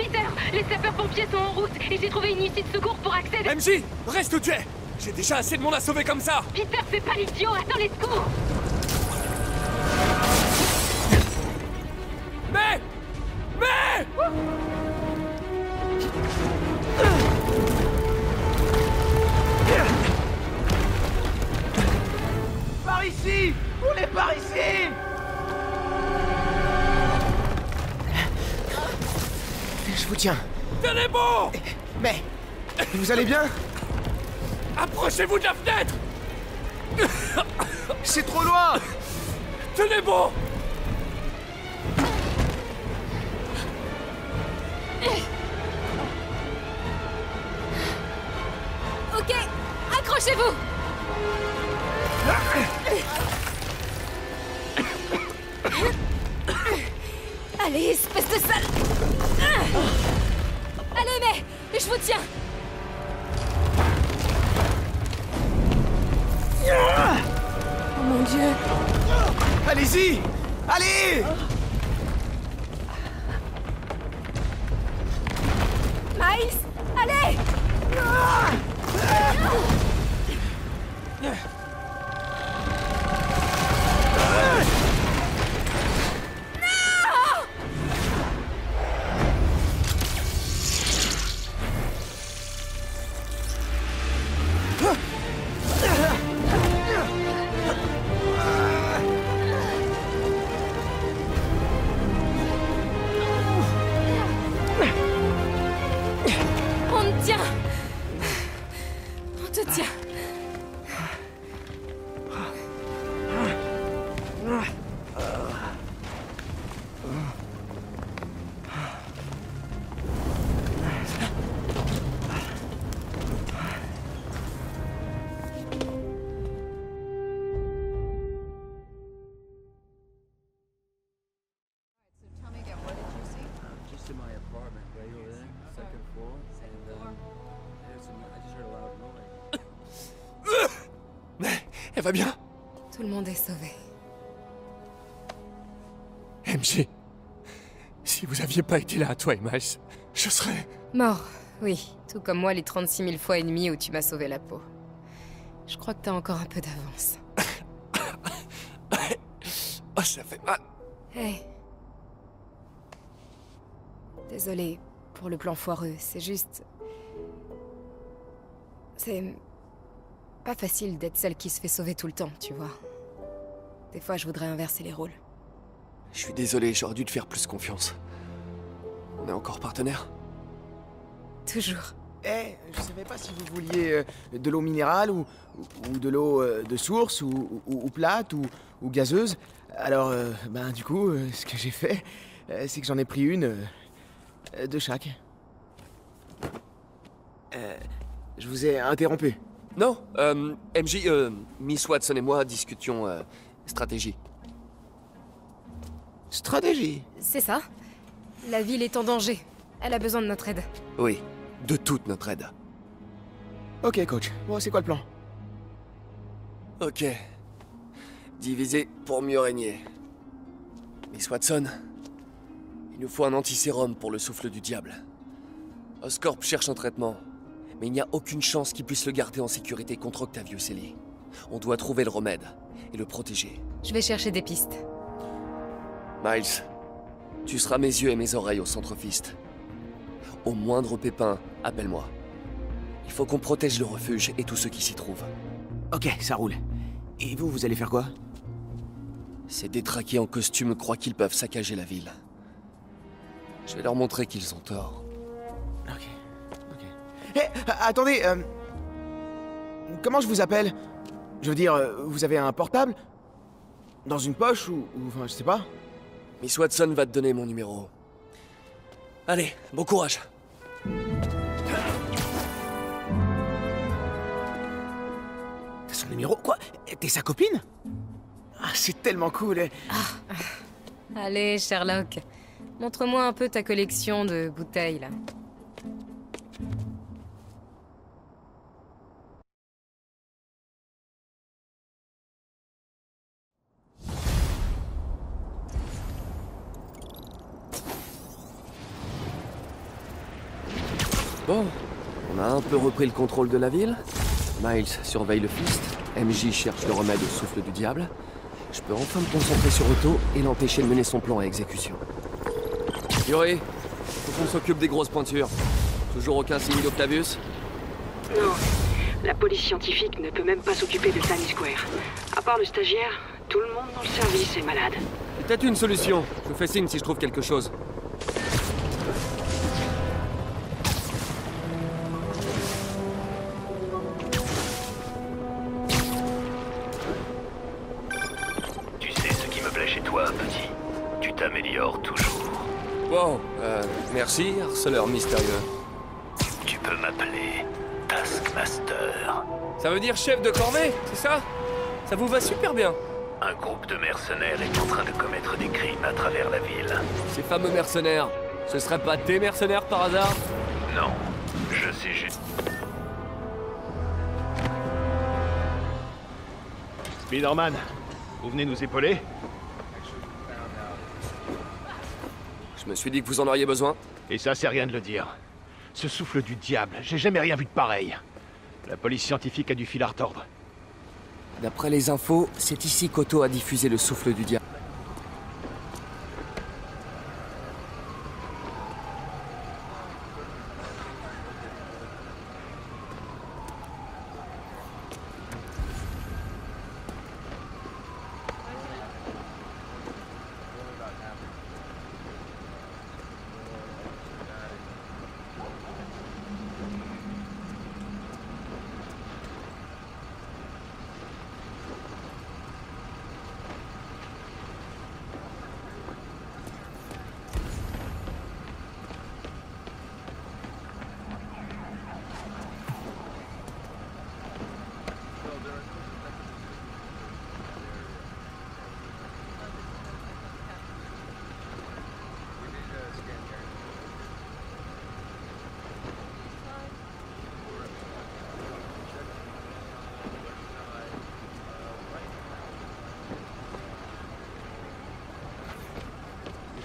Peter, les sapeurs-pompiers sont en route et j'ai trouvé une issue de secours pour accéder... MJ, reste où tu es. J'ai déjà assez de monde à sauver comme ça. Peter, fais pas l'idiot, attends les secours. Mais Par ici! On est par ici! Je vous tiens. tenez bon. Mais... Vous allez bien? Approchez-vous de la fenêtre. C'est trop loin! Tenez bon. Ok, accrochez-vous. Allez, espèce de sale... Allez, mais je vous tiens. Oh mon Dieu. Allez-y! Allez! Miles, allez. On te tient. On te tient. Just in my apartment, right over there, second floor, and I just heard a loud noise. Mais elle va bien. Tout le monde est sauvé. MJ, si vous aviez pas été là, toi et Miles, je serais... Mort, oui. Tout comme moi les 36 000 fois et demi où tu m'as sauvé la peau. Je crois que t'as encore un peu d'avance. Oh, ça fait mal. Hey. Désolée pour le plan foireux, c'est juste... C'est... pas facile d'être celle qui se fait sauver tout le temps, tu vois. Des fois, je voudrais inverser les rôles. Je suis désolé, j'aurais dû te faire plus confiance. On est encore partenaires? Toujours. Eh, je savais pas si vous vouliez de l'eau minérale ou de l'eau de source ou plate ou gazeuse. Alors, ben du coup, ce que j'ai fait, c'est que j'en ai pris une de chaque. Je vous ai interrompu. Non, MJ, Miss Watson et moi discutions stratégie. Stratégie. C'est ça. La ville est en danger. Elle a besoin de notre aide. Oui, de toute notre aide. Ok, coach. Bon, c'est quoi le plan? Ok. Diviser pour mieux régner. Miss Watson, il nous faut un antisérum pour le souffle du diable. Oscorp cherche un traitement, mais il n'y a aucune chance qu'il puisse le garder en sécurité contre Octavius Ellie. On doit trouver le remède et le protéger. Je vais chercher des pistes. Miles, tu seras mes yeux et mes oreilles au centre Fist. Au moindre pépin, appelle-moi. Il faut qu'on protège le refuge et tous ceux qui s'y trouvent. Ok, ça roule. Et vous, vous allez faire quoi? Ces détraqués en costume croient qu'ils peuvent saccager la ville. Je vais leur montrer qu'ils ont tort. Ok, ok. Hé, attendez, comment je vous appelle? Je veux dire, vous avez un portable? Dans une poche ou enfin, je sais pas. Miss Watson va te donner mon numéro. Allez, bon courage. T'as son numéro? Quoi? T'es sa copine? Ah, c'est tellement cool. Allez, Sherlock. Montre-moi un peu ta collection de bouteilles, là. Bon, on a un peu repris le contrôle de la ville. Miles surveille le Fist. MJ cherche le remède au souffle du diable. Je peux enfin me concentrer sur Otto et l'empêcher de mener son plan à exécution. Yuri, faut qu'on s'occupe des grosses pointures. Toujours aucun signe d'Octavius? Non. La police scientifique ne peut même pas s'occuper de Times Square. À part le stagiaire, tout le monde dans le service est malade. Peut-être une solution. Je vous fais signe si je trouve quelque chose. Tu sais ce qui me plaît chez toi, petit. Tu t'améliores toujours. Wow, merci, harceleur mystérieux. Tu peux m'appeler Taskmaster. Ça veut dire chef de corvée, c'est ça? Ça vous va super bien. Un groupe de mercenaires est en train de commettre des crimes à travers la ville. Ces fameux mercenaires, ce seraient pas tes mercenaires par hasard? Non, je sais juste... Spider-Man, vous venez nous épauler? Je me suis dit que vous en auriez besoin. Et ça, c'est rien de le dire. Ce souffle du diable, j'ai jamais rien vu de pareil. La police scientifique a du fil à retordre. D'après les infos, c'est ici qu'Otto a diffusé le souffle du diable.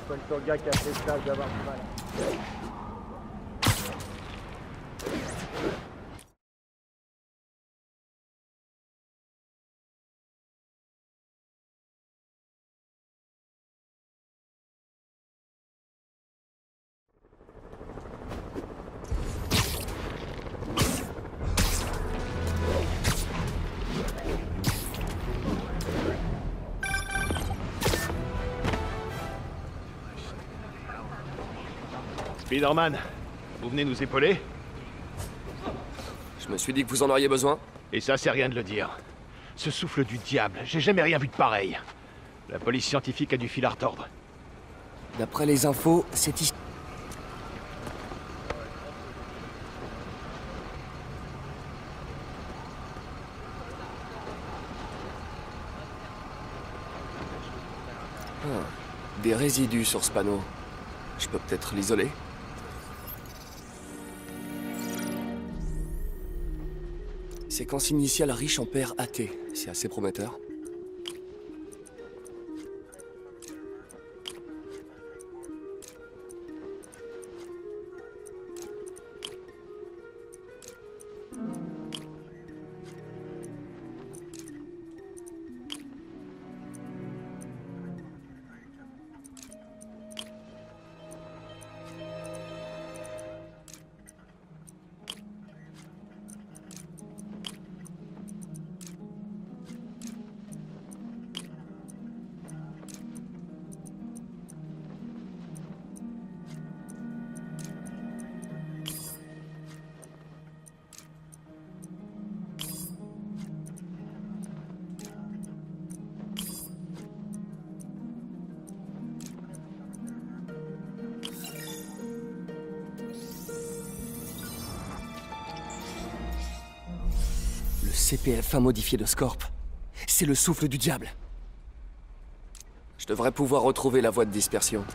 Pas le gars qui a fait ça, je vais avoir du mal. Spider-Man, vous venez nous épauler? Je me suis dit que vous en auriez besoin. Et ça, c'est rien de le dire. Ce souffle du diable, j'ai jamais rien vu de pareil. La police scientifique a du fil à retordre. D'après les infos, c'est ici... Des résidus sur ce panneau. Je peux peut-être l'isoler? Séquence initiale riche en paires AT. C'est assez prometteur. CPF1 modifié de Scorp. C'est le souffle du diable. Je devrais pouvoir retrouver la voie de dispersion.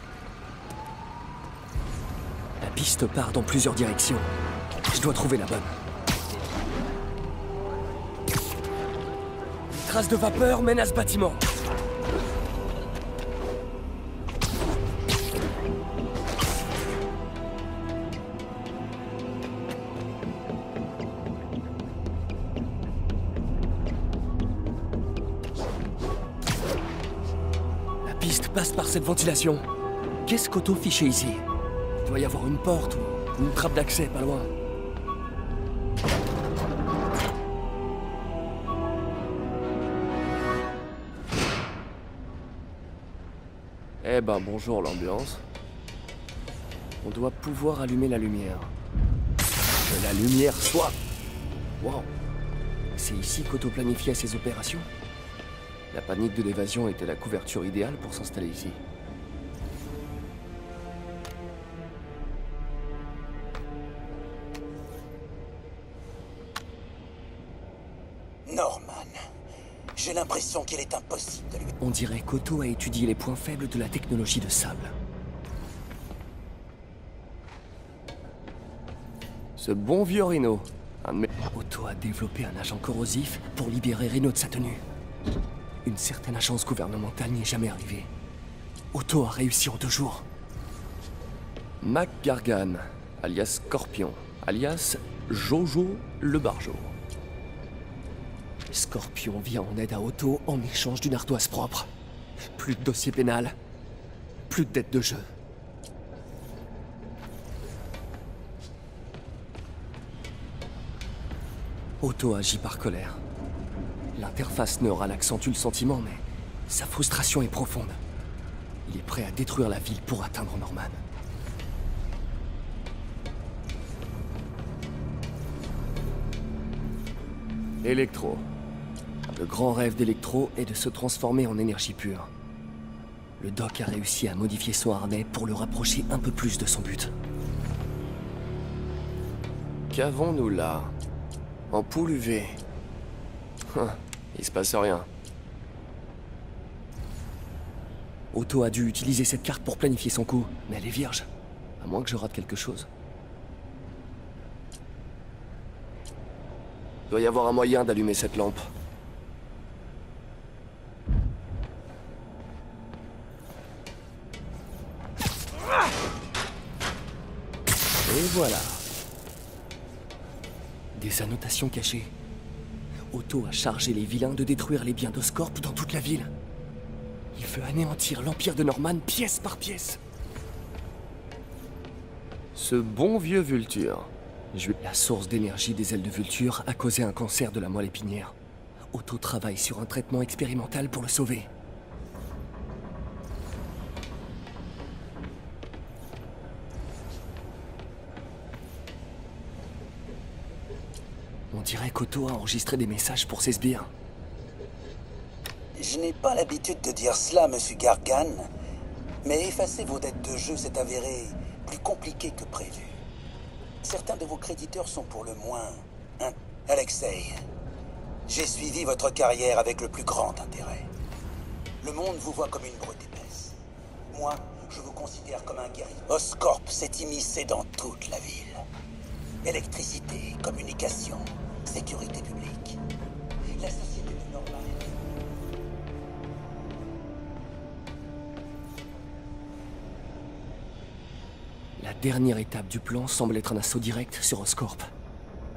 La piste part dans plusieurs directions. Je dois trouver la bonne. Une trace de vapeur mène à ce bâtiment. passe par cette ventilation. Qu'est-ce qu'Otto fichait ici? Il doit y avoir une porte ou une trappe d'accès pas loin. Eh ben bonjour l'ambiance. On doit pouvoir allumer la lumière. Que la lumière soit... Wow. C'est ici qu'Otto planifiait ses opérations? La panique de l'évasion était la couverture idéale pour s'installer ici. Norman, j'ai l'impression qu'il est impossible de lui... On dirait qu'Otto a étudié les points faibles de la technologie de sable. Ce bon vieux Rhino. Otto a développé un agent corrosif pour libérer Rhino de sa tenue. Une certaine agence gouvernementale n'y est jamais arrivée. Otto a réussi en 2 jours. Mac Gargan, alias Scorpion, alias Jojo le Barjo. Scorpion vient en aide à Otto en échange d'une ardoise propre. Plus de dossier pénal, plus de dette de jeu. Otto agit par colère. L'interface neurale accentue le sentiment, mais sa frustration est profonde. Il est prêt à détruire la ville pour atteindre Norman. Electro. Le grand rêve d'Electro est de se transformer en énergie pure. Le Doc a réussi à modifier son harnais pour le rapprocher un peu plus de son but. Qu'avons-nous là? Ampoule UV. Il se passe rien. Otto a dû utiliser cette carte pour planifier son coup, mais elle est vierge. À moins que je rate quelque chose. Il doit y avoir un moyen d'allumer cette lampe. Et voilà. Des annotations cachées. Otto a chargé les vilains de détruire les biens d'Oscorp dans toute la ville. Il veut anéantir l'empire de Norman pièce par pièce. Ce bon vieux Vulture. La source d'énergie des ailes de Vulture a causé un cancer de la moelle épinière. Otto travaille sur un traitement expérimental pour le sauver. On dirait qu'Otto a enregistré des messages pour ses sbires. Je n'ai pas l'habitude de dire cela, monsieur Gargan, mais effacer vos dettes de jeu s'est avéré plus compliqué que prévu. Certains de vos créditeurs sont pour le moins... Alexei, j'ai suivi votre carrière avec le plus grand intérêt. Le monde vous voit comme une brute épaisse. Moi, je vous considère comme un guerrier. Oscorp s'est immiscé dans toute la ville. Électricité, communication, sécurité publique. La société de Norman. La dernière étape du plan semble être un assaut direct sur Oscorp.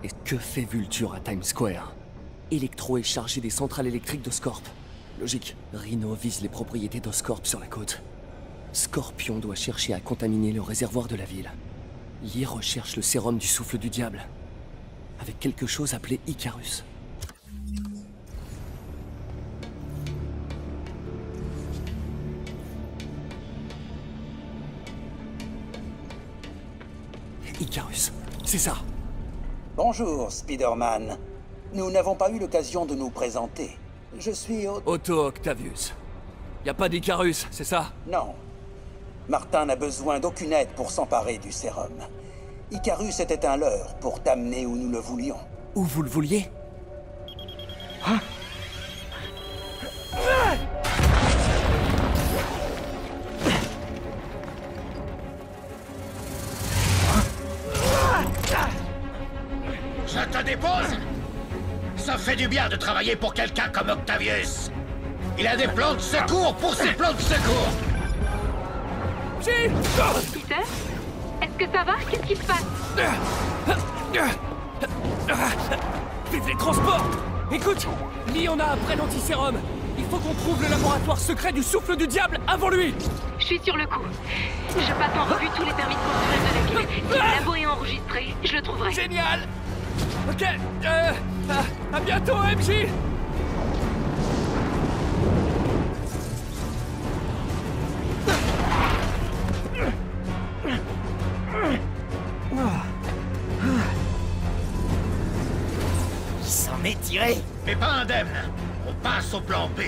Et que fait Vulture à Times Square? Electro est chargé des centrales électriques d'Oscorp. Logique. Rhino vise les propriétés d'Oscorp sur la côte. Scorpion doit chercher à contaminer le réservoir de la ville. Lee recherche le sérum du souffle du diable, avec quelque chose appelé Icarus. Icarus, c'est ça. Bonjour, Spider-Man. Nous n'avons pas eu l'occasion de nous présenter. Je suis Otto Octavius. Y a pas d'Icarus, c'est ça? Non. Martin n'a besoin d'aucune aide pour s'emparer du sérum. Icarus était un leurre pour t'amener où nous le voulions. Où vous le vouliez? Je te dépose? Ça fait du bien de travailler pour quelqu'un comme Octavius. Il a des plans de secours pour ses plans de secours. Peter? Est-ce que ça va? Qu'est-ce qui se passe? Vive les transports! Écoute, Lee en a après l'antisérum. Il faut qu'on trouve le laboratoire secret du souffle du diable avant lui. Je suis sur le coup. Je passe en revue tous les permis de construire de la ville. Si le labo est enregistré, je le trouverai. Génial. Ok, à bientôt, MJ. Il s'en est tiré. Mais pas indemne. On passe au plan B.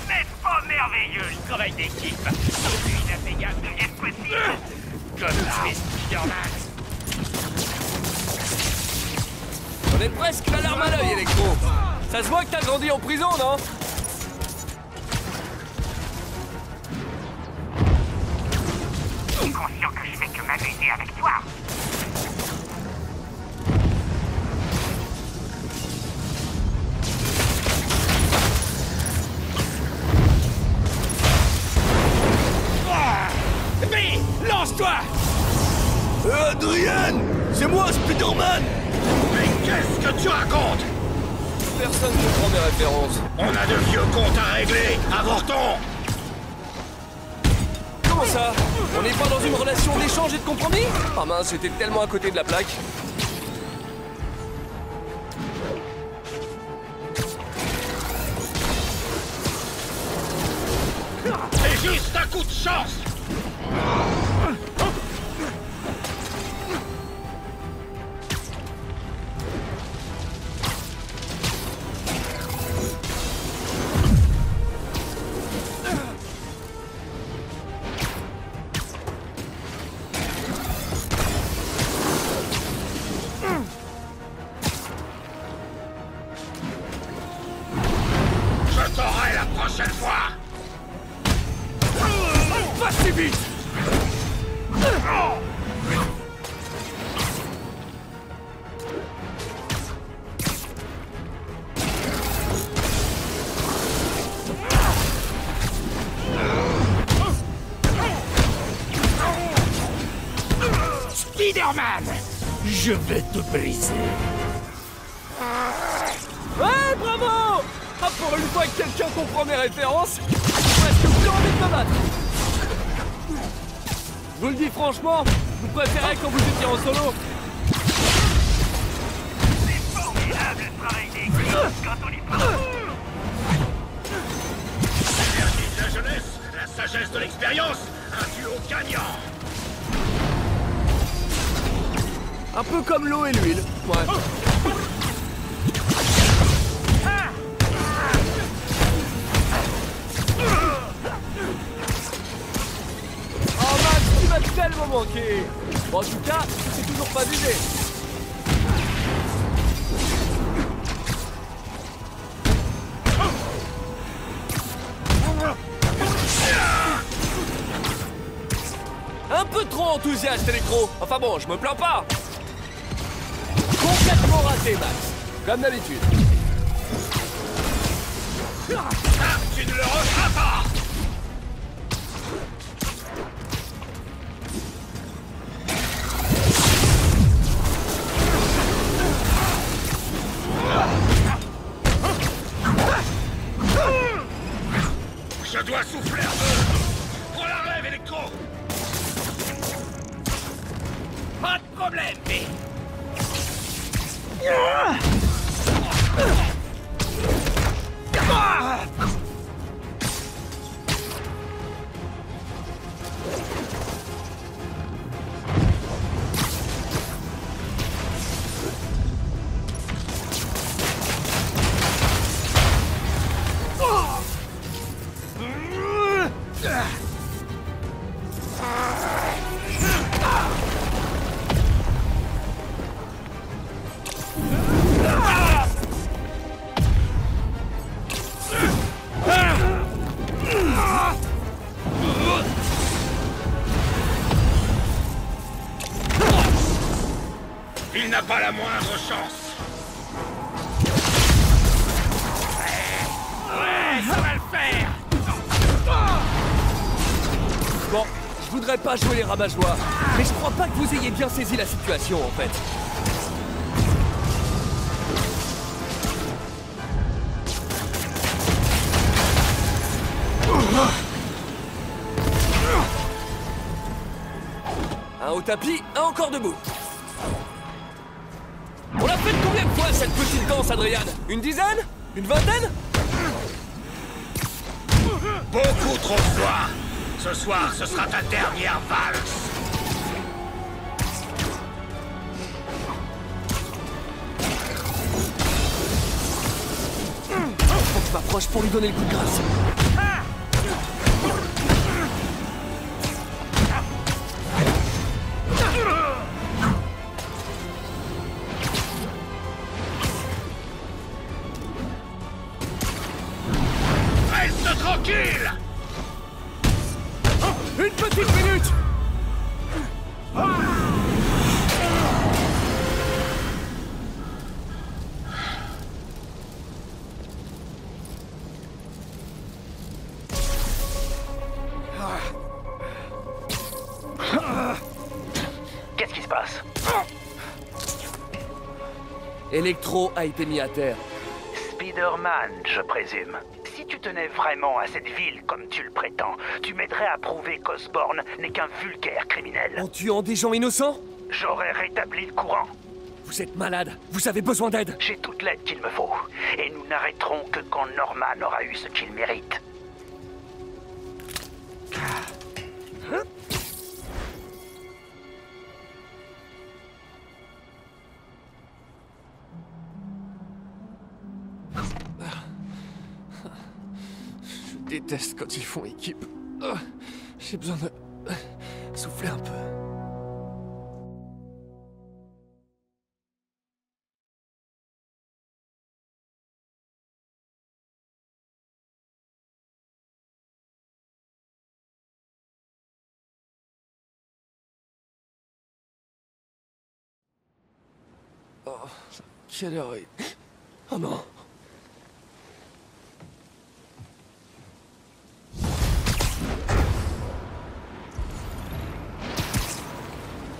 N'est-ce pas merveilleux le travail d'équipe? Aucune impeccable devienne possible. Comme chez Spider-Man. On est presque la larme à l'œil, Electro. Ça se voit que t'as grandi en prison, non? T'es conscient que je fais que m'amuser avec toi? Mais lance-toi. Adrien! C'est moi, Spider-Man! Mais qu'est-ce que tu racontes? Personne ne comprend mes références. On a de vieux comptes à régler. Avortons. Comment ça? On n'est pas dans une relation d'échange et de compromis? Ah mince, j'étais tellement à côté de la plaque. C'est juste un coup de chance. Je t'aurai la prochaine fois. Pas si vite. Spider-Man! Je vais te briser. Ouais, bravo! Ah, pour une fois que quelqu'un comprend mes références, j'ai presque plus envie de me battre. Je vous le dis franchement, vous préférez quand vous étiez en solo. C'est formidable le travail d'équipe quand on y pense. L'énergie de la jeunesse, la sagesse de l'expérience, un duo gagnant. Un peu comme l'eau et l'huile. Ouais. Oh Max, tu m'as tellement manqué. Bon, en tout cas, c'est toujours pas d'idée. Un peu trop enthousiaste, Electro. Enfin bon, je me plains pas. Complètement raté, Max. Comme d'habitude. Ah, tu ne le referas pas. Je dois souffler un peu. Prends la relève, Electro. Pas de problème, mais... Il n'a pas la moindre chance. Ouais, ça va le faire. Bon, je voudrais pas jouer les rabat-joie, mais je crois pas que vous ayez bien saisi la situation, en fait. Un au tapis, un encore debout. On l'a fait combien de fois cette petite danse, Adrian? Une dizaine? Une vingtaine? Beaucoup trop de fois. Ce soir, ce sera ta dernière valse. Faut que je m'approche pour lui donner le coup de grâce. Reste tranquille. Une petite minute. Qu'est-ce qui se passe? Electro a été mis à terre. Spider-Man, je présume. Si tu tenais vraiment à cette ville comme tu le prétends, tu m'aiderais à prouver qu'Osborn n'est qu'un vulgaire criminel. En tuant des gens innocents? J'aurais rétabli le courant. Vous êtes malade. Vous avez besoin d'aide. J'ai toute l'aide qu'il me faut. Et nous n'arrêterons que quand Norman aura eu ce qu'il mérite. Je déteste quand ils font équipe. J'ai besoin de souffler un peu. Oh, quelle heure est... Oh non.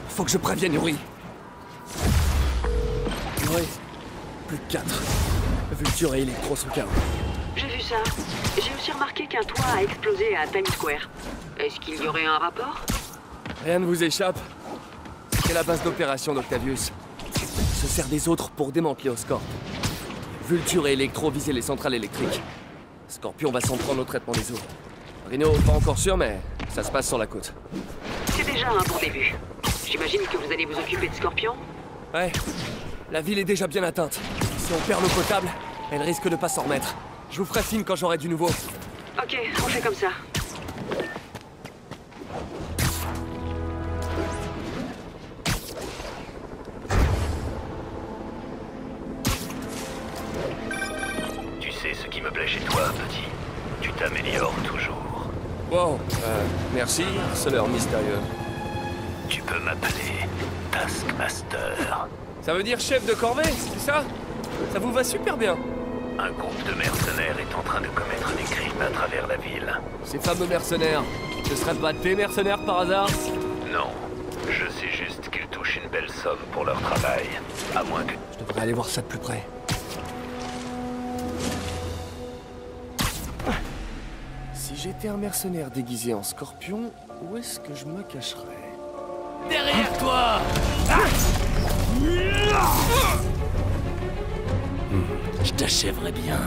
Faut que je prévienne Yuri. Yuri, plus de 4. Vulture et Electro sont KO. J'ai vu ça. J'ai aussi remarqué qu'un toit a explosé à Times Square. Est-ce qu'il y aurait un rapport? Rien ne vous échappe. C'est la base d'opération d'Octavius. Il se sert des autres pour démanteler Oscorp. Vulture et Electro visaient les centrales électriques. Scorpion va s'en prendre au traitement des eaux. Rhino, pas encore sûr, mais ça se passe sur la côte. C'est déjà un bon début. J'imagine que vous allez vous occuper de Scorpion? Ouais, la ville est déjà bien atteinte. Si on perd l'eau potable, elle risque de pas s'en remettre. Je vous ferai signe quand j'aurai du nouveau. Ok, on fait comme ça. Tu sais ce qui me plaît chez toi, petit. Tu t'améliores toujours. Wow, merci, harceleur mystérieux. Tu peux m'appeler Taskmaster. Ça veut dire chef de corvée, c'est ça? Ça vous va super bien. Un groupe de mercenaires est en train de commettre des crimes à travers la ville. Ces fameux mercenaires, ce seraient pas tes mercenaires par hasard? Non, je sais juste qu'ils touchent une belle somme pour leur travail. À moins que... Je devrais aller voir ça de plus près. Si j'étais un mercenaire déguisé en scorpion, où est-ce que je me cacherais? Derrière toi! Je t'achèverai bien,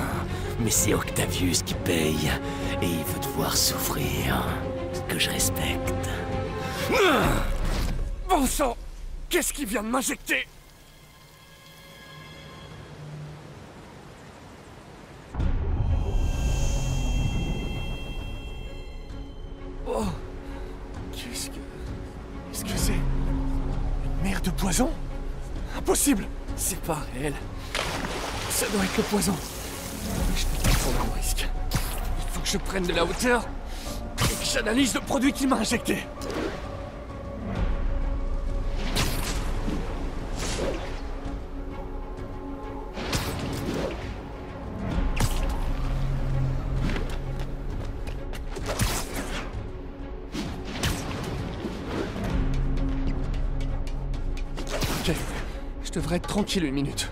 mais c'est Octavius qui paye, et il veut te voir souffrir, ce que je respecte. Bon sang! Qu'est-ce qui vient de m'injecter? Oh! Qu'est-ce que c'est? Une mer de poison? Impossible! C'est pas réel. Ça doit être le poison. Je peux pas prendre un risque. Il faut que je prenne de la hauteur et que j'analyse le produit qui m'a injecté. Je devrais être tranquille une minute.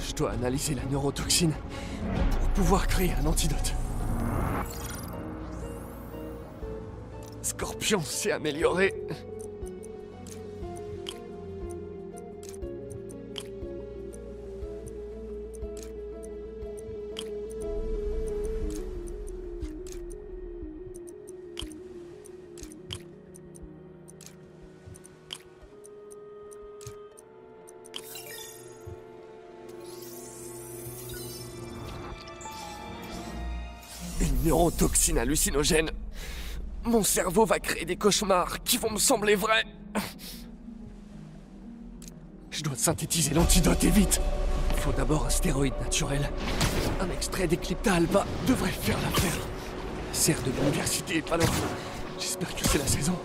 Je dois analyser la neurotoxine pour pouvoir créer un antidote. Scorpion s'est amélioré. Une neurotoxine hallucinogène. Mon cerveau va créer des cauchemars qui vont me sembler vrais. Je dois synthétiser l'antidote et vite. Il faut d'abord un stéroïde naturel. Un extrait d'Eclipta alba devrait faire l'affaire. Serre de l'université est pas loin. J'espère que c'est la saison.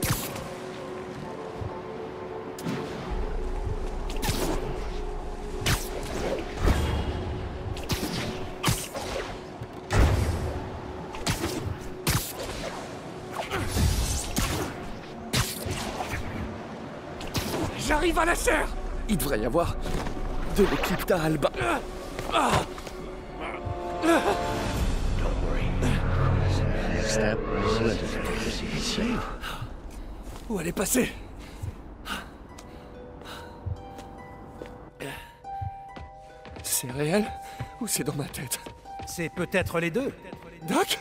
J'arrive à la serre. Il devrait y avoir de l'Eclipta alba. Où elle est passée? C'est réel ou c'est dans ma tête? C'est peut-être les deux. Doc?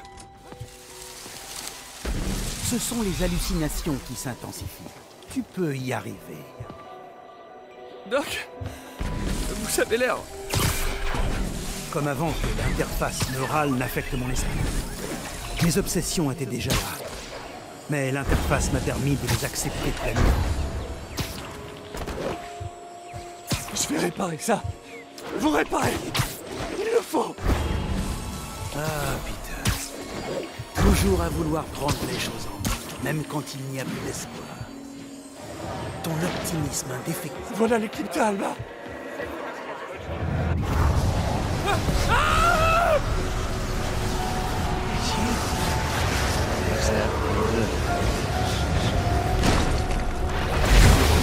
Ce sont les hallucinations qui s'intensifient. Tu peux y arriver. Doc? Vous avez l'air... Comme avant que l'interface neurale n'affecte mon esprit. Mes obsessions étaient déjà là. Mais l'interface m'a permis de les accepter pleinement. Je vais réparer ça. Vous réparez. Il le faut. Ah, Peter. Toujours à vouloir prendre les choses en main, même quand il n'y a plus d'espoir. Ton optimisme indéfectible. Voilà l'Eclipta alba.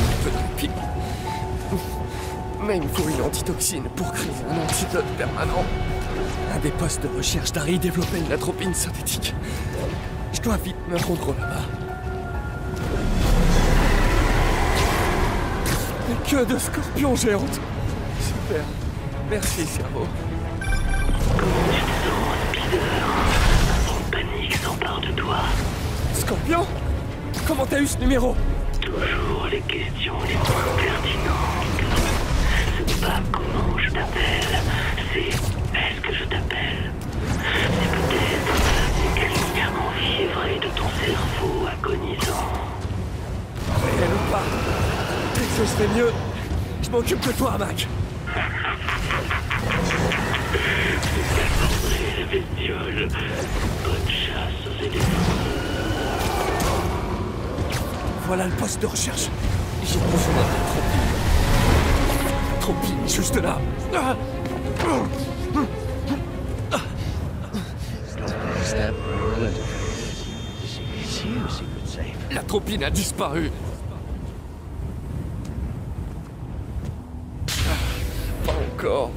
Un peu de répit. Mais il me faut une antitoxine pour créer un antidote permanent. Un des postes de recherche d'Harry développait une atropine synthétique. Je dois vite me rendre là-bas. Des queues de scorpions géantes. Super. Merci, cerveau. Une panique s'empare de toi. Scorpion? Comment t'as eu ce numéro? Toujours les questions les plus pertinentes. Ce n'est pas comment je t'appelle, c'est est-ce que je t'appelle. C'est peut-être une clinique enfiévrée de ton cerveau agonisant. Réel ou pas? Dès que je serai mieux, je m'occupe de toi, Mac. C'est la bestiole. Bonne chasse aux éléphants. Voilà le poste de recherche. J'ai besoin de tropine, juste là. La tropine a disparu. Pas encore.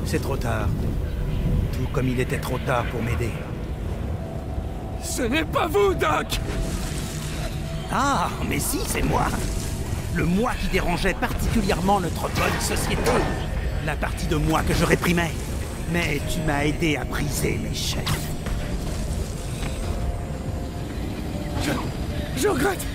C'est trop tard. Tout comme il était trop tard pour m'aider. Ce n'est pas vous, Doc! Ah, mais si, c'est moi. Le moi qui dérangeait particulièrement notre bonne société. La partie de moi que je réprimais. Mais tu m'as aidé à briser mes chaînes. Je regrette.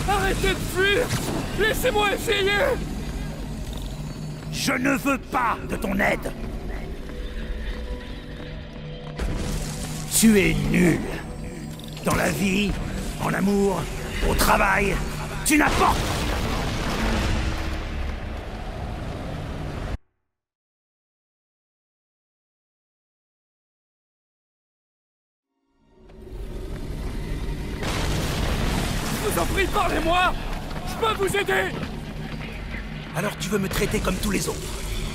Arrêtez de fuir! Laissez-moi essayer! Je ne veux pas de ton aide! Tu es nul! Dans la vie, en amour, au travail, tu n'apportes... vous en prie, parlez-moi! Je peux vous aider! Alors tu veux me traiter comme tous les autres,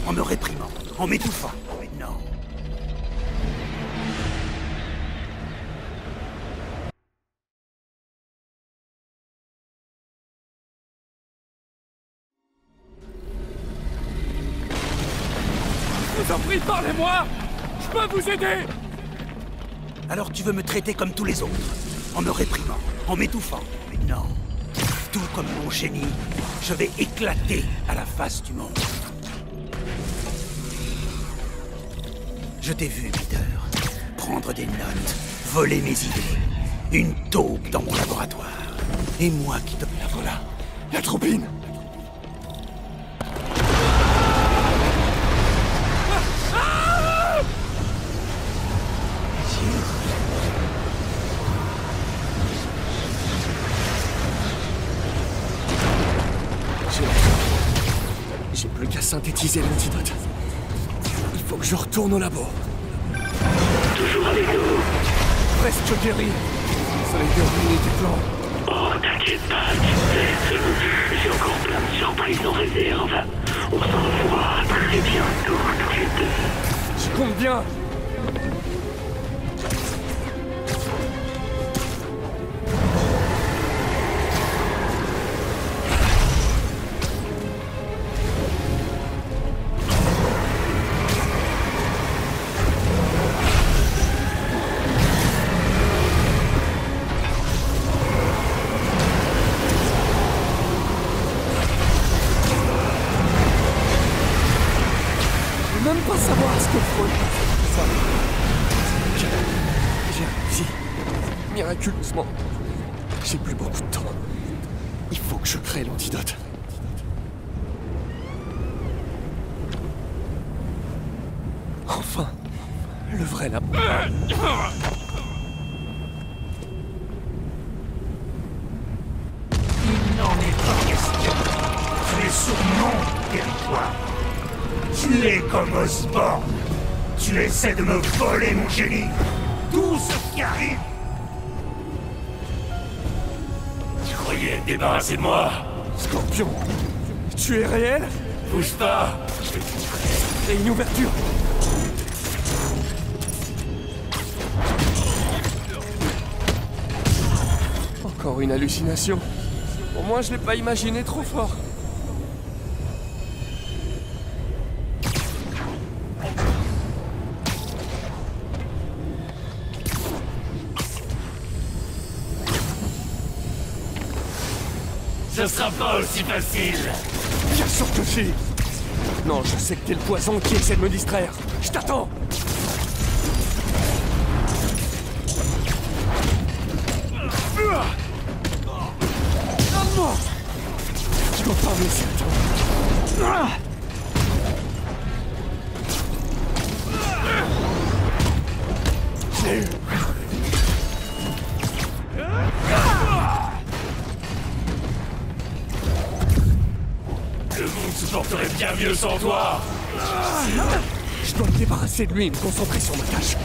en me réprimant, en m'étouffant. Mais non. Je vous en prie, parlez-moi! Je peux vous aider! Alors tu veux me traiter comme tous les autres, en me réprimant, en m'étouffant. Mais non. Tout comme mon génie, je vais éclater à la face du monde. Je t'ai vu, Peter, prendre des notes, voler mes idées. Une taupe dans mon laboratoire. Et moi qui te... La voilà, la troupine! J'ai plus qu'à synthétiser l'antidote. Il faut que je retourne au labo. Toujours avec nous. Presque guéri. Le soleil de ruine du plan. Oh, t'inquiète pas, tu sais. J'ai encore plein de surprises en réserve. On s'en revoit très bientôt, tous les deux. Je compte bien. Même pas savoir ce que Freud ça. J'ai réussi. Miraculeusement. J'ai plus beaucoup de temps. Il faut que je crée l'antidote. Enfin, le vrai labo. Il n'en est pas question. Tu es sur mon territoire. Tu es comme Osborn. Tu essaies de me voler mon génie. Tout ce qui arrive. Tu croyais être débarrassé de moi? Scorpion, tu es réel? Bouge pas. Et une ouverture. Encore une hallucination. Au moins, je l'ai pas imaginé trop fort. Ce sera pas aussi facile. Bien sûr que si. Non, je sais que t'es le poison qui essaie de me distraire. Je t'attends. Je dois pas me laisser attendre. Je l'ai eu. Le monde se porterait bien mieux sans toi. Je dois me débarrasser de lui et me concentrer sur ma tâche.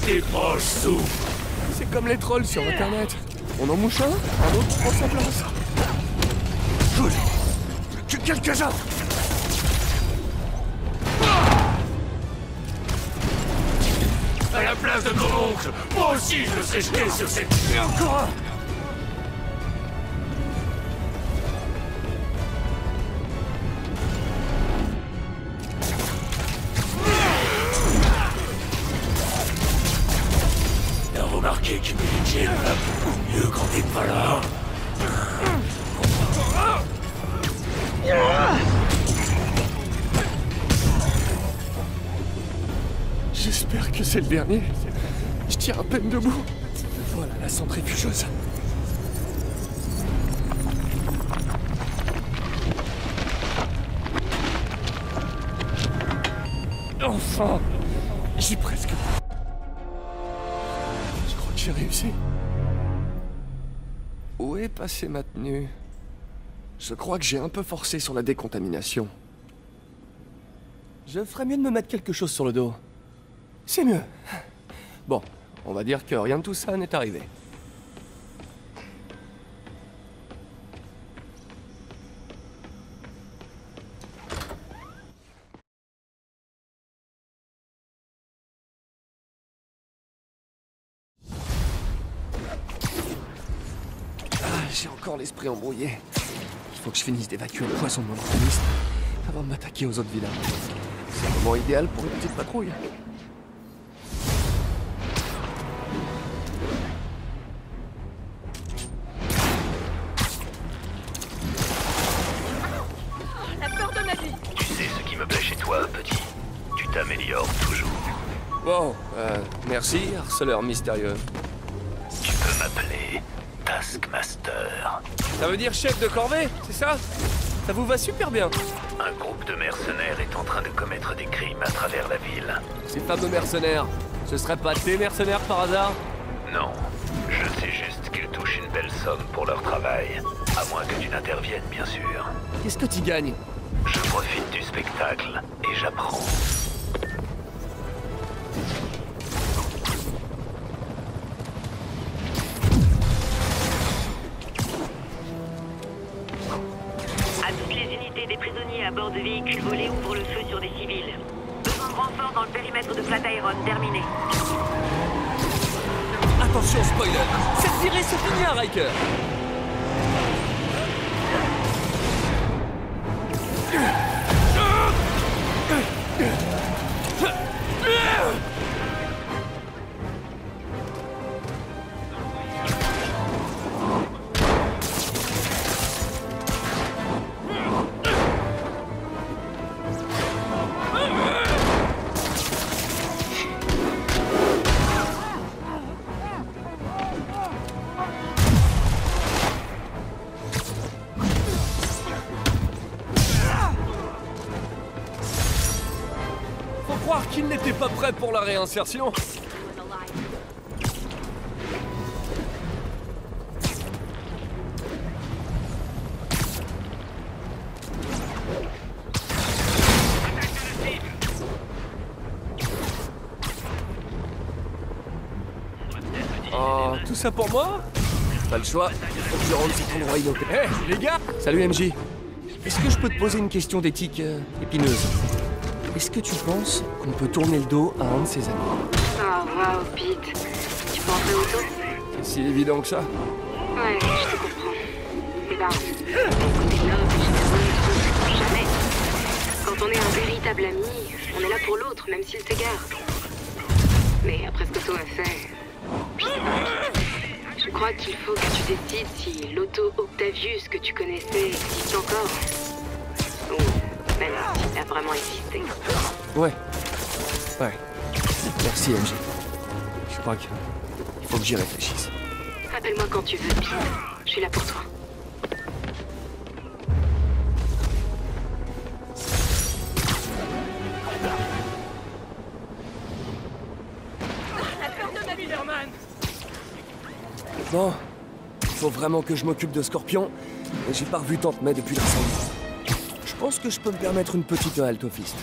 Tes proches souffrent. C'est comme les trolls sur Internet. On en mouche un autre prend sa place. Good. Que quelques-uns. À la place de ton oncle, moi aussi je me serais jeté sur cette... Et encore un. T'as remarqué que Mary Jane va beaucoup mieux quand t'es pas là. J'espère que c'est le dernier. Je tiens à peine debout. Voilà la centrifugeuse. Enfin, j'ai presque... Je crois que j'ai réussi. Où est passée ma tenue? Je crois que j'ai un peu forcé sur la décontamination. Je ferais mieux de me mettre quelque chose sur le dos. C'est mieux. Bon, on va dire que rien de tout ça n'est arrivé. J'ai encore l'esprit embrouillé. Il faut que je finisse d'évacuer le poison de mon organisme avant de m'attaquer aux autres vilains. C'est le moment idéal pour une petite patrouille. La peur de ma vie. Tu sais ce qui me plaît chez toi, petit. Tu t'améliores toujours. Bon, merci, harceleur mystérieux. Tu peux m'appeler Taskmaster. Ça veut dire chef de corvée, c'est ça? Ça vous va super bien. Un groupe de mercenaires est en train de commettre des crimes à travers la ville. Ces fameux mercenaires, ce seraient pas tes mercenaires par hasard? Non, je sais juste qu'ils touchent une belle somme pour leur travail. À moins que tu n'interviennes, bien sûr. Qu'est-ce que tu gagnes? Je profite du spectacle et j'apprends. À toutes les unités des prisonniers à bord de véhicules volés ouvrent le feu sur des civils. Besoin de renfort dans le périmètre de Flatiron, terminé. Attention, spoiler! Cette virée se finit à Riker! Croire qu'il n'était pas prêt pour la réinsertion. Oh, tout ça pour moi? Pas le choix, il faut que je rende cet endroit inoccupé. Hé, les gars! Salut MJ. Est-ce que je peux te poser une question d'éthique épineuse? Est-ce que tu penses qu'on peut tourner le dos à un de ses amis? Oh, waouh, Pete. Tu penses auto? C'est si évident que ça. Ouais, je te comprends. Mais ben, écoutez, noble, jamais. Quand on est un véritable ami, on est là pour l'autre, même s'il s'égare. Mais après ce que toi a fait, je sais pas. Je crois qu'il faut que tu décides si l'auto Octavius que tu connaissais existe encore. Ou même s'il a vraiment existé. Ouais. Merci MJ. Je crois qu'il faut que j'y réfléchisse. Appelle-moi quand tu veux, Pete. Je suis là pour toi. Bon, il faut vraiment que je m'occupe de Scorpion, et j'ai pas revu Tante May depuis l'incendie. Je pense que je peux me permettre une petite halte au fist.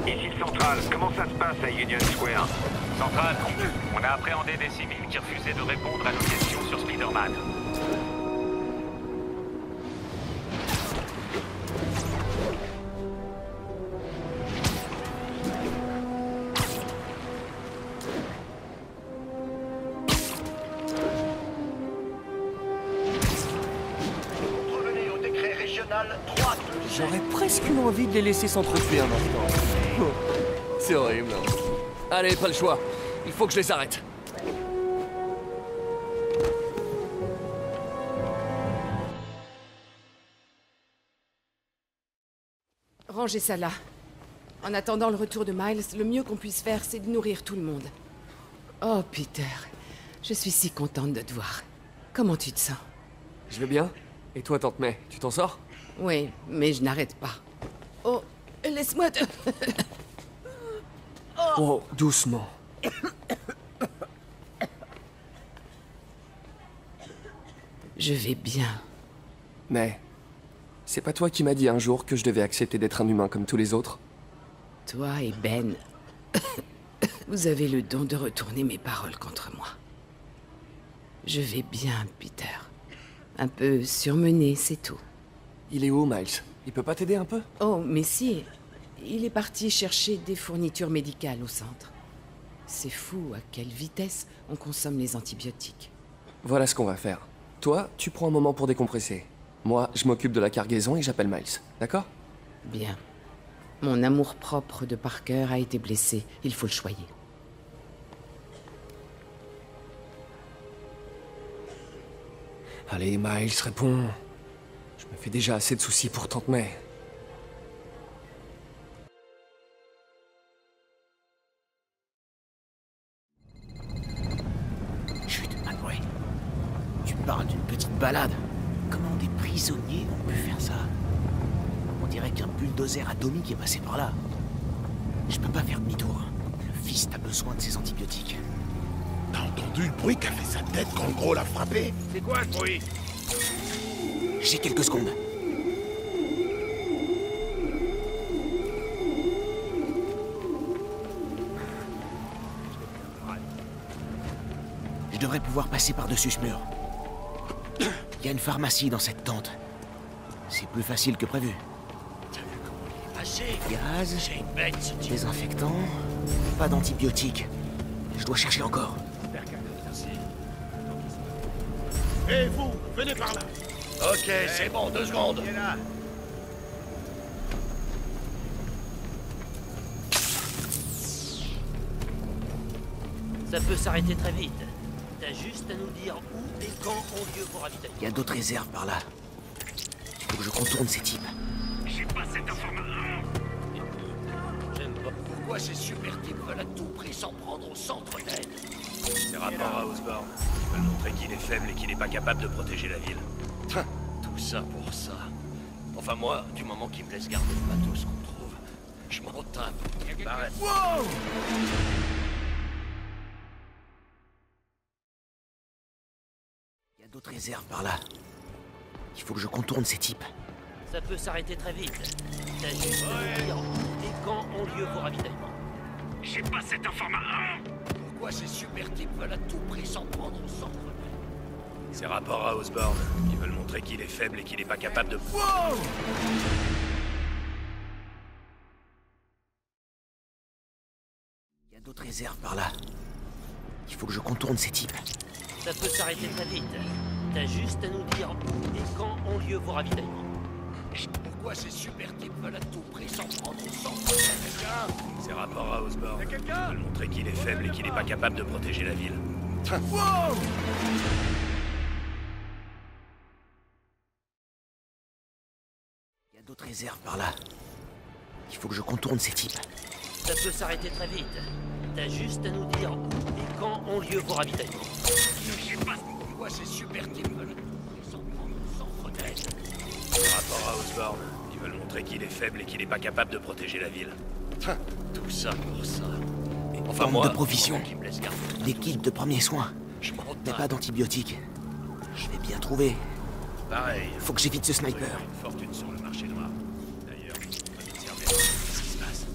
Ici Central, comment ça se passe à Union Square? Central, on a appréhendé des civils qui refusaient de répondre à nos questions sur Spider-Man. J'aurais presque eu envie de les laisser s'entretuer un instant. Oh, c'est horrible. Allez, pas le choix. Il faut que je les arrête. Rangez ça là. En attendant le retour de Miles, le mieux qu'on puisse faire, c'est de nourrir tout le monde. Oh, Peter, je suis si contente de te voir. Comment tu te sens? Je vais bien. Et toi, Tante May, tu t'en sors? Oui, mais je n'arrête pas. Oh, laisse-moi te... Oh, doucement. Je vais bien. Mais... c'est pas toi qui m'as dit un jour que je devais accepter d'être un humain comme tous les autres? Toi et Ben, vous avez le don de retourner mes paroles contre moi. Je vais bien, Peter. Un peu surmené, c'est tout. Il est où, Miles? Il peut pas t'aider un peu? Oh, mais si. Il est parti chercher des fournitures médicales au centre. C'est fou à quelle vitesse on consomme les antibiotiques. Voilà ce qu'on va faire. Toi, tu prends un moment pour décompresser. Moi, je m'occupe de la cargaison et j'appelle Miles. D'accord? Bien. Mon amour-propre de Parker a été blessé. Il faut le choyer. Allez, Miles, réponds. Je me fais déjà assez de soucis pour Tante May. Chut, McRae. Tu parles d'une petite balade. Comment des prisonniers ont pu faire ça? On dirait qu'un bulldozer atomique est passé par là. Je peux pas faire demi-tour. Le fils a besoin de ses antibiotiques. T'as entendu le bruit qu'a fait sa tête quand le gros l'a frappé? C'est quoi ce bruit? J'ai quelques secondes. Je devrais pouvoir passer par-dessus ce mur. Il y a une pharmacie dans cette tente. C'est plus facile que prévu. Gaz, désinfectant, pas d'antibiotiques. Je dois chercher encore. Et vous, venez par là. Ok, c'est bon, 2 secondes. Ça peut s'arrêter très vite. T'as juste à nous dire où et quand ont lieu vos ravitaillements. Il y a d'autres réserves par là. Il faut que je contourne ces types. J'ai pas cette information. J'aime pas. Pourquoi ces super types veulent à tout prix s'en prendre au centre d'aide? C'est rapport à Osborn. Ils veulent montrer qu'il est faible et qu'il n'est pas capable de protéger la ville. Tout ça pour ça. Enfin moi, du moment qu'ils me laissent garder le matos qu'on trouve, je m'en tape. Arrête. Wow! Il y a d'autres réserves par là. Il faut que je contourne ces types. Ça peut s'arrêter très vite. T'as juste à nous dire où et quand ont lieu vos ravitaillements. J'ai pas cette information. Pourquoi ces super types veulent à tout prix s'en prendre au centre d'aide? C'est rapport à Osborn. Ils veulent montrer qu'il est faible et qu'il n'est pas capable de... Wow! Il y a d'autres réserves par là. Il faut que je contourne ces types. Ça peut s'arrêter très vite. T'as juste à nous dire où et quand ont lieu vos ravitaillements. Pourquoi ces super types veulent à tout prix s'en prendre au centre d'aide? C'est rapport à Osborn. Ils veulent montrer qu'il est faible et qu'il n'est pas capable de protéger la ville. Wow! Il y a d'autres réserves par là. Il faut que je contourne ces types. Ça peut s'arrêter très vite. T'as juste à nous dire où et quand ont lieu vos ravitaillements. Je sais pas pourquoi ces super types veulent à tout prix s'en prendre au centre d'aide. C'est rapport à Osborn. Ils veulent montrer qu'il est faible et qu'il n'est pas capable de protéger la ville. Tout ça pour ça. Enfin Bande moi, de provisions. qui me laisse garder. Des kits de premiers soins. Je m'en Mais pas d'antibiotiques. Je vais bien trouver. Pareil. Faut que j'évite ce sniper. Une fortune sur le marché noir. D'ailleurs, on va observer ce qui se passe.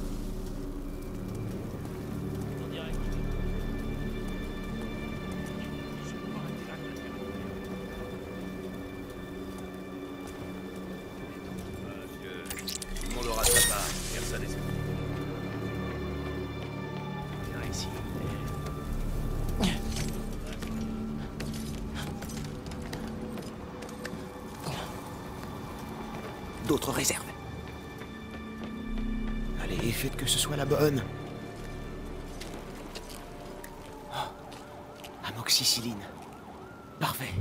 Tout le monde aura sa part. Personne n'est... Viens ici. D'autres réserves. Allez, faites que ce soit la bonne. Oh, amoxicilline. Parfait.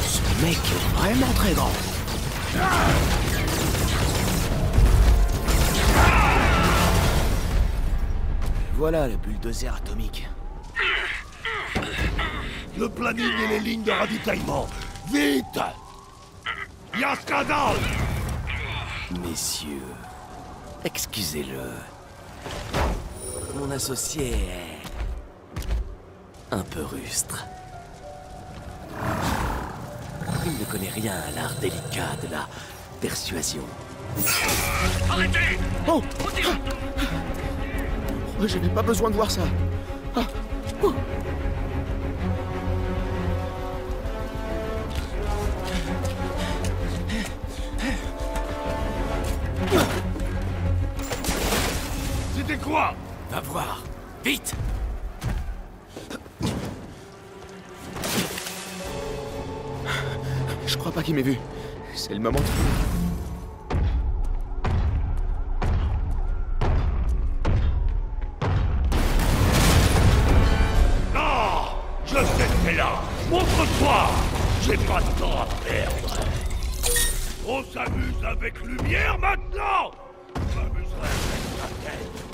Ce mec est vraiment très grand. Voilà le bulldozer atomique. Le planning et les lignes de ravitaillement. Vite! Il y a un scandale! Messieurs, Excusez-le. Mon associé est... un peu rustre. Il ne connaît rien à l'art délicat de la persuasion. Arrêtez! Oh! Je n'ai pas besoin de voir ça. Ah. Oh. C'était quoi? Va voir. Vite! Je crois pas qu'il m'ait vu. C'est le moment de... Non! Je sais que t'es là! Montre-toi! J'ai pas de temps à perdre! On s'amuse avec lumière maintenant! Je m'amuserai avec ta tête!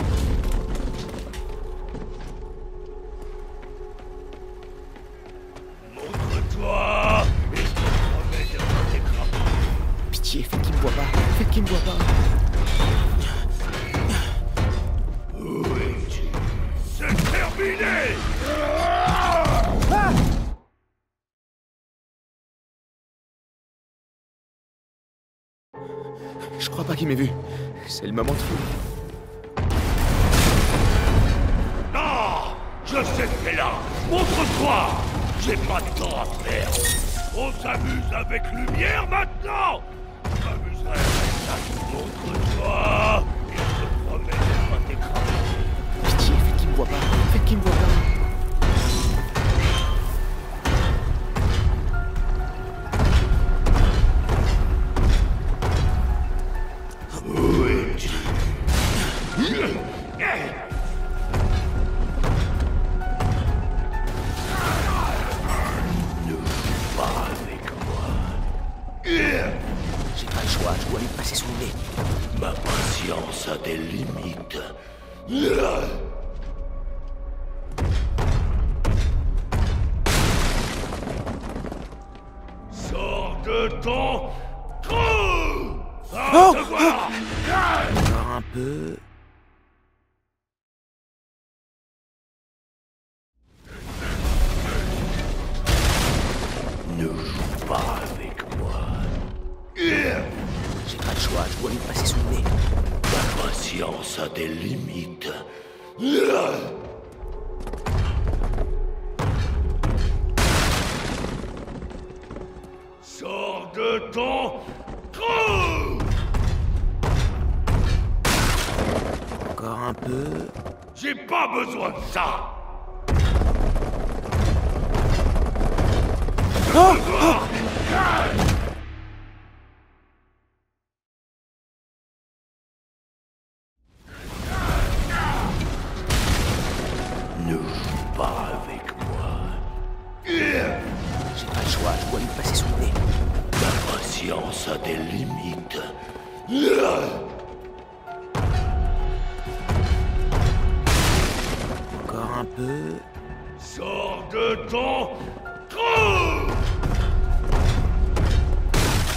Montre-toi! Et je te promets de pas t'écraser! Pitié, faites qu'il me voit pas. Faites qu'il me voit pas. Où es-tu? C'est terminé! Je crois pas qu'il m'ait vu. C'est le moment de fou. Non! Je sais que t'es là! Montre-toi! J'ai pas de temps à perdre! On s'amuse avec lumière maintenant! Je m'amuserai avec ta... Montre-toi! Et je te promets de pas t'écraser! Pitié, faites qu'il me voit pas. Faites qu'il me voit pas. Où es-tu? Ne joue pas avec moi. J'ai pas le choix, je dois lui passer sous le nez. Ma patience a des limites. Sors de ton trou! Ah, te voilà! Encore un peu... Ne joue pas avec moi. J'ai pas le choix, je dois lui passer sous le nez. Ma patience a des limites. Sors de ton trou! Encore un peu... J'ai pas besoin de ça! Oh! Ne joue pas avec moi. J'ai pas le choix, je dois lui passer sous le nez. Ma patience a des limites. Encore un peu... Sors de ton trou!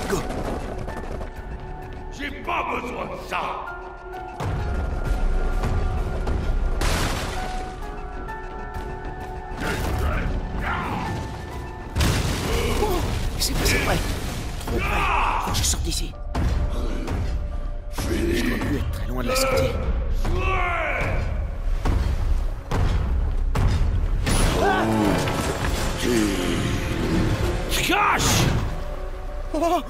Go! J'ai pas besoin de ça! Oh! C'est passé près. Trop près. Faut que je sorte d'ici. Je dois plus être très loin de la sortie. Cache! Oh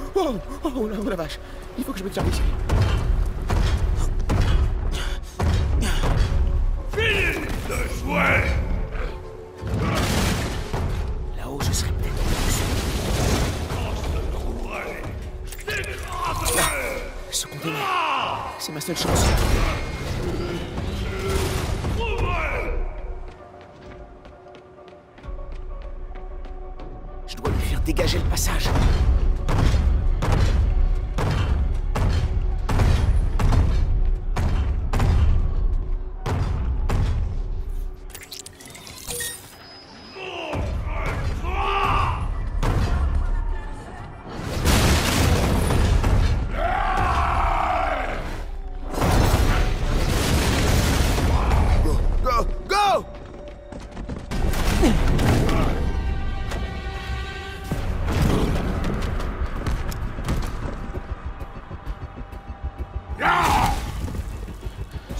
la vache. Il faut que je me tire d'ici. Fini de jouer! Là-haut, je serai peut-être Quand je te trouverai, je t'écraserai! ce conteneur. C'est ma seule chance. Je dois lui faire dégager le passage.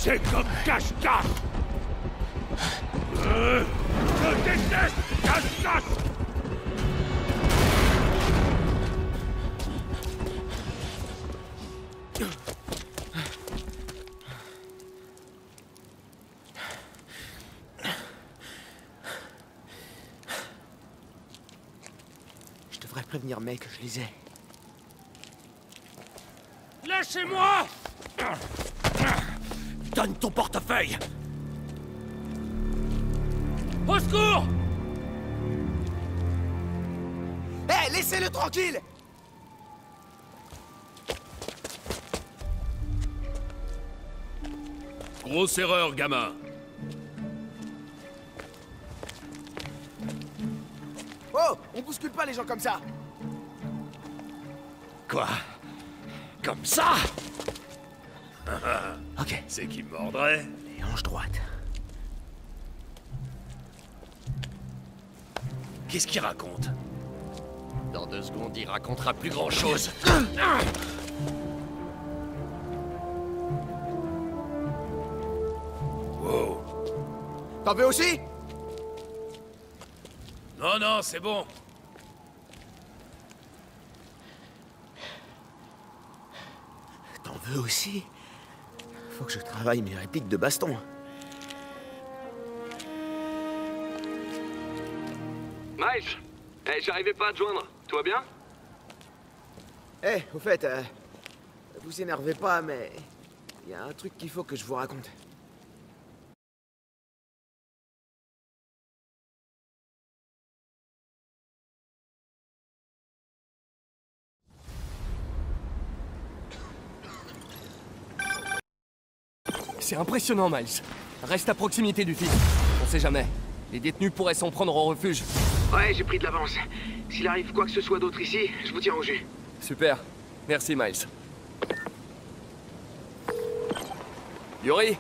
C'est comme cache-cache. Je déteste cache-cache. Je devrais prévenir May que je les ai. Lâchez-moi! Donne ton portefeuille! Au secours! Hé, laissez-le tranquille! Grosse erreur, gamin. Oh, on bouscule pas les gens comme ça! Quoi? Comme ça? Ok. C'est qui me mordrait? Les hanches droites. Qu'est-ce qu'il raconte? Dans 2 secondes, il racontera plus grand-chose. Wow. T'en veux aussi? Non, non, c'est bon. T'en veux aussi? Faut que je travaille mes répliques de baston. Miles! Eh, j'arrivais pas à te joindre. Tout va bien? Eh, au fait, vous énervez pas, mais... il y a un truc qu'il faut que je vous raconte. C'est impressionnant, Miles. Reste à proximité du fils. On sait jamais. Les détenus pourraient s'en prendre au refuge. Ouais, j'ai pris de l'avance. S'il arrive quoi que ce soit d'autre ici, je vous tiens au jus. Super. Merci, Miles. Yuri,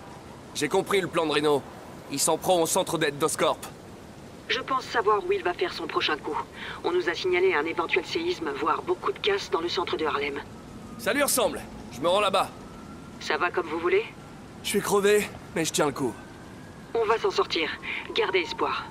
j'ai compris le plan de Reno. Il s'en prend au centre d'aide d'Oscorp. Je pense savoir où il va faire son prochain coup. On nous a signalé un éventuel séisme, voire beaucoup de casse dans le centre de Harlem. Ça lui ressemble. Je me rends là-bas. Ça va comme vous voulez? Je suis crevé, mais je tiens le coup. On va s'en sortir. Gardez espoir.